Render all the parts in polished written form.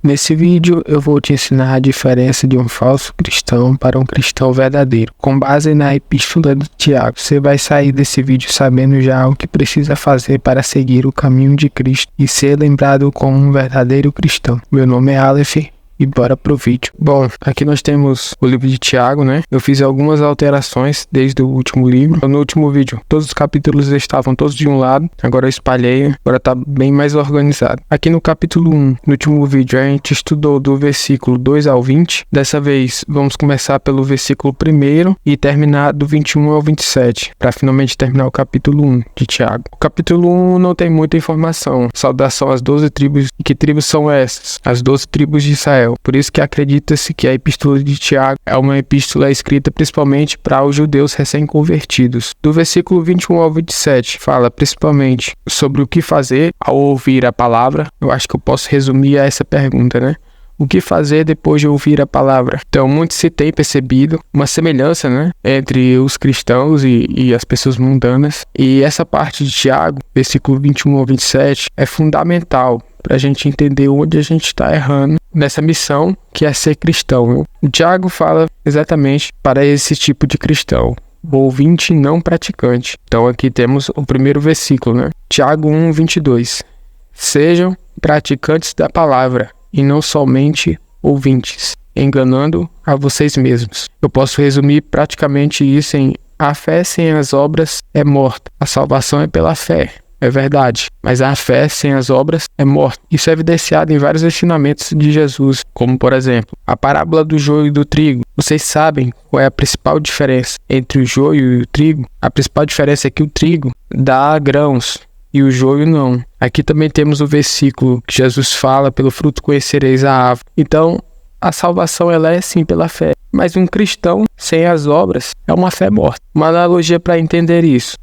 Nesse vídeo eu vou te ensinar a diferença de um falso cristão para um cristão verdadeiro, com base na epístola de Tiago. Você vai sair desse vídeo sabendo já o que precisa fazer para seguir o caminho de Cristo e ser lembrado como um verdadeiro cristão. Meu nome é Aleph. E bora pro vídeo. Bom, aqui nós temos o livro de Tiago, né? Eu fiz algumas alterações desde o último livro. No último vídeo, todos os capítulos estavam todos de um lado. Agora eu espalhei, agora tá bem mais organizado. Aqui no capítulo 1, no último vídeo, a gente estudou do versículo 2 ao 20. Dessa vez, vamos começar pelo versículo 1 e terminar do 21 ao 27, para finalmente terminar o capítulo 1 de Tiago. O capítulo 1 não tem muita informação. Saudação às 12 tribos. E que tribos são essas? As 12 tribos de Israel. Por isso que acredita-se que a epístola de Tiago é uma epístola escrita principalmente para os judeus recém-convertidos. Do versículo 21 ao 27 fala principalmente sobre o que fazer ao ouvir a palavra. Eu acho que eu posso resumir a essa pergunta, né? O que fazer depois de ouvir a palavra? Então, muito se tem percebido uma semelhança, né, entre os cristãos e as pessoas mundanas. E essa parte de Tiago, versículo 21 ao 27, é fundamental para a gente entender onde a gente está errando nessa missão que é ser cristão. O Tiago fala exatamente para esse tipo de cristão, o ouvinte não praticante. Então aqui temos o primeiro versículo, né? Tiago 1, 22. Sejam praticantes da palavra e não somente ouvintes, enganando a vocês mesmos. Eu posso resumir praticamente isso em: a fé sem as obras é morta, a salvação é pela fé. É verdade, mas a fé sem as obras é morta. Isso é evidenciado em vários ensinamentos de Jesus, como por exemplo, a parábola do joio e do trigo. Vocês sabem qual é a principal diferença entre o joio e o trigo? A principal diferença é que o trigo dá grãos e o joio não. Aqui também temos o versículo que Jesus fala: pelo fruto conhecereis a árvore. Então, a salvação ela é sim pela fé, mas um cristão sem as obras é uma fé morta. Uma analogia para entender isso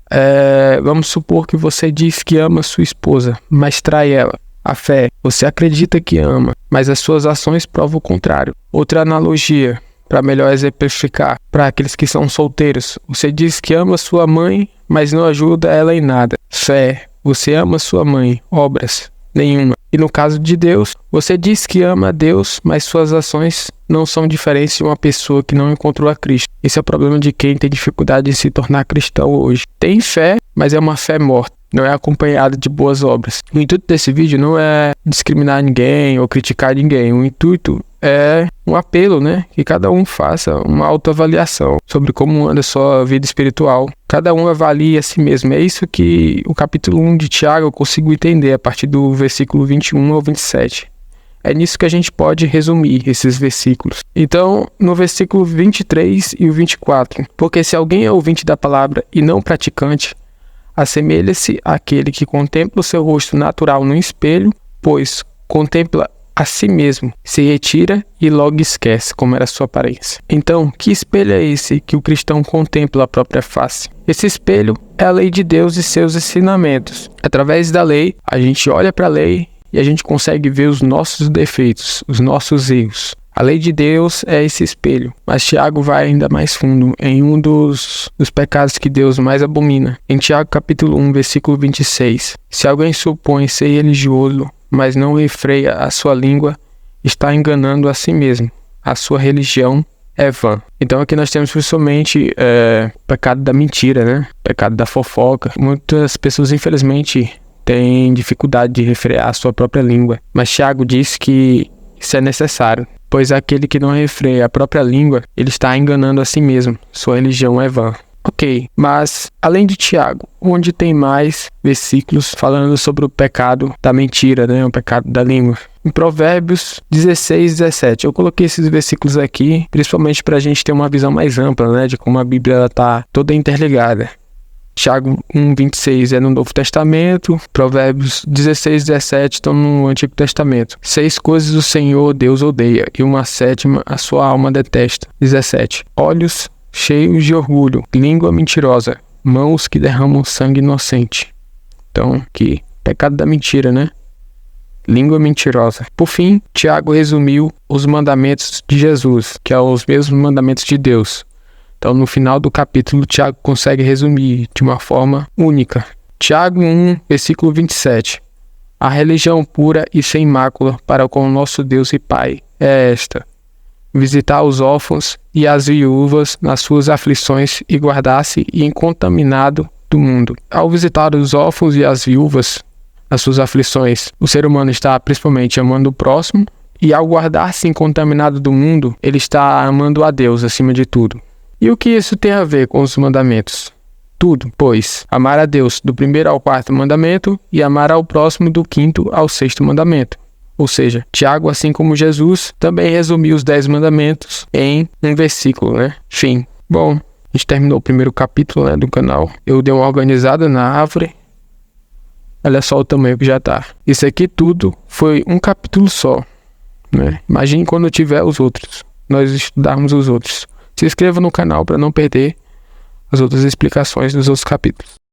vamos supor que você diz que ama sua esposa, mas trai ela. A fé, você acredita que ama, mas as suas ações provam o contrário. Outra analogia para melhor exemplificar para aqueles que são solteiros: você diz que ama sua mãe, mas não ajuda ela em nada. Fé, você ama sua mãe, obras nenhuma. E no caso de Deus, você diz que ama a Deus, mas suas ações não são diferentes de uma pessoa que não encontrou a Cristo. Esse é o problema de quem tem dificuldade de se tornar cristão hoje. Tem fé, mas é uma fé morta, não é acompanhada de boas obras. O intuito desse vídeo não é discriminar ninguém ou criticar ninguém. O intuito é um apelo, né? Que cada um faça uma autoavaliação sobre como anda a sua vida espiritual. Cada um avalie a si mesmo. É isso que o capítulo 1 de Tiago eu consigo entender a partir do versículo 21 ao 27. É nisso que a gente pode resumir esses versículos. Então, no versículo 23 e o 24. Porque se alguém é ouvinte da palavra e não praticante, assemelha-se àquele que contempla o seu rosto natural no espelho, pois contempla a si mesmo, se retira e logo esquece como era a sua aparência. Então, que espelho é esse que o cristão contempla a própria face? Esse espelho é a lei de Deus e seus ensinamentos. Através da lei, a gente olha para a lei e a gente consegue ver os nossos defeitos, os nossos erros. A lei de Deus é esse espelho, mas Tiago vai ainda mais fundo em um dos pecados que Deus mais abomina. Em Tiago capítulo 1, versículo 26. Se alguém supõe ser religioso, mas não refreia a sua língua, está enganando a si mesmo. A sua religião é vã. Então aqui nós temos principalmente pecado da mentira, né? Pecado da fofoca. Muitas pessoas, infelizmente, têm dificuldade de refrear a sua própria língua. Mas Tiago diz que isso é necessário, pois aquele que não refreia a própria língua, ele está enganando a si mesmo. Sua religião é vã. Ok, mas além de Tiago, onde tem mais versículos falando sobre o pecado da mentira, né? O pecado da língua? Em Provérbios 16, 17. Eu coloquei esses versículos aqui, principalmente para a gente ter uma visão mais ampla, né? De como a Bíblia está toda interligada. Tiago 1, 26 é no Novo Testamento, Provérbios 16, 17 estão no Antigo Testamento. 6 coisas o Senhor Deus odeia, e uma 7ª a sua alma detesta. 17. Olhos cheios de orgulho, língua mentirosa, mãos que derramam sangue inocente. Então, que pecado da mentira, né? Língua mentirosa. Por fim, Tiago resumiu os mandamentos de Jesus, que são os mesmos mandamentos de Deus. Então, no final do capítulo, Tiago consegue resumir de uma forma única. Tiago 1, versículo 27. A religião pura e sem mácula para com o nosso Deus e Pai é esta: visitar os órfãos e as viúvas nas suas aflições e guardar-se incontaminado do mundo. Ao visitar os órfãos e as viúvas nas suas aflições, o ser humano está principalmente amando o próximo, e ao guardar-se incontaminado do mundo, ele está amando a Deus acima de tudo. E o que isso tem a ver com os mandamentos? Tudo, pois amar a Deus do 1º ao 4º mandamento e amar ao próximo do 5º ao 6º mandamento. Ou seja, Tiago, assim como Jesus, também resumiu os 10 mandamentos em um versículo, Fim. Bom, a gente terminou o primeiro capítulo, do canal. Eu dei uma organizada na árvore. Olha só o tamanho que já tá. Isso aqui tudo foi um capítulo só, Imagine quando tiver os outros, nós estudarmos os outros. Se inscreva no canal para não perder as outras explicações dos outros capítulos.